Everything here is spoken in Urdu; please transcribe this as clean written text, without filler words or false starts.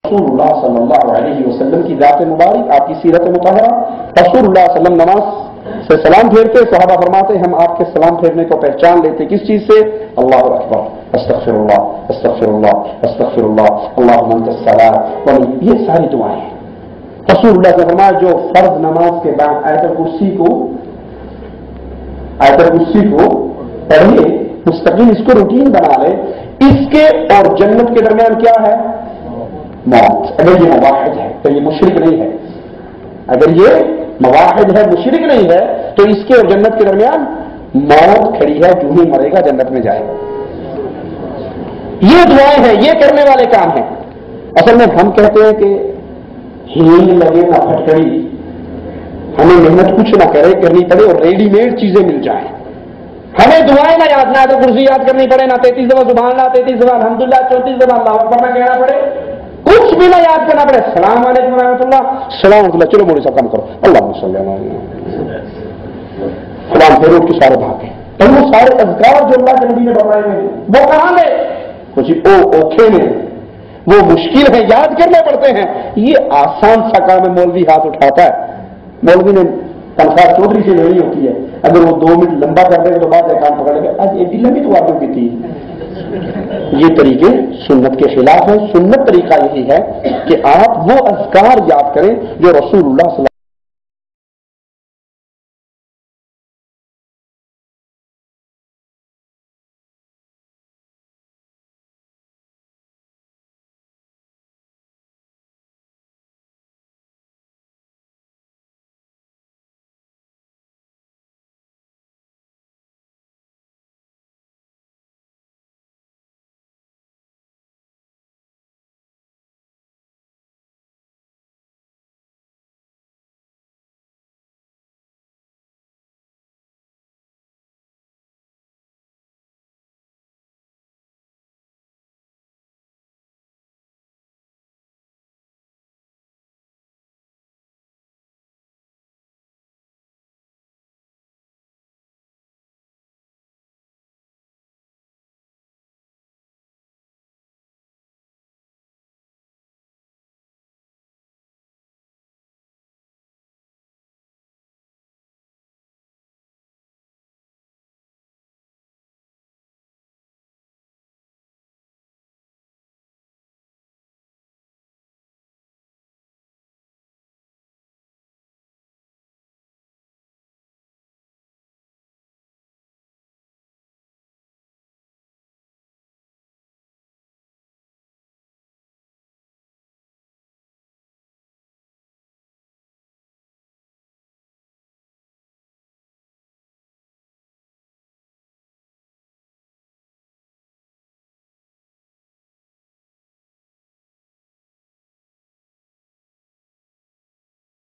رسول اللہ صلی اللہ علیہ وسلم کی ذات مبارک، آپ کی سیرت مطہرہ، رسول اللہ صلی اللہ علیہ وسلم نماز سے سلام پھیرتے، صحابہ فرماتے ہم آپ کے سلام پھیرنے کو پہچان لیتے کس چیز سے؟ اللہ اکبر، استغفر اللہ استغفر اللہ استغفر اللہ، اللہم انت السلام، یہ ساری دعائیں ہیں۔ رسول اللہ نے فرمایا جو فرض نماز کے بعد آیت الکرسی کو پڑھیے، مستقل اس کو روٹین بنا لے، اس کے اور جنت کے درمیان کیا ہے؟ موت۔ اگر یہ مواحد ہے تو یہ مشرک نہیں ہے، اگر یہ مواحد ہے مشرک نہیں ہے تو اس کے اور جنت کے درمیان موت کھڑی ہے، جو ہی مرے گا جنت میں جائے گا۔ یہ دعائیں ہیں، یہ کرنے والے کام ہیں۔ اصل میں ہم کہتے ہیں کہ ہیل لگے نہ پھٹکڑی، ہمیں محنت کچھ نہ کرنی پڑے اور ریڈی میڈ چیزیں مل جائیں، ہمیں دعائیں نہ یاد، نہ تو کرسی یاد کرنی پڑے، نہ 33 دفعہ سبحان اللہ، 33 دفعہ الحمدللہ، 34 دفعہ اللہ اکبر نہ کہنا پڑے، کچھ بھی نہ یاد کرنا پڑے۔ السلام علیکم ورحمۃ اللہ، السلام ورحمۃ اللہ، چلو مولوی صاحب کام کرو، اللہم صلی اللہ علیہ وسلم، سلام پھیرو کے سارے بھاگے۔ تو وہ سارے اذکار جو اللہ کے نبی نے بتائے ہیں وہ کہاں گئے؟ کچھ اوکھے میں، وہ مشکل ہے، یاد کرنے پڑتے ہیں۔ یہ آسان سا کام ہے، مولوی ہاتھ اٹھاتا ہے، مولوی نے تنخواہ چودھری سے لینی ہوتی ہے، اگر وہ 2 منٹ لمبا کر دے گا تو بعد کام پکڑ لے گا، آج ایک لمبی تو آپ کی تھی۔ یہ طریقے سنت کے خلاف ہیں۔ سنت طریقہ یہی ہے کہ آپ وہ اذکار یاد کریں جو رسول اللہ صلی اللہ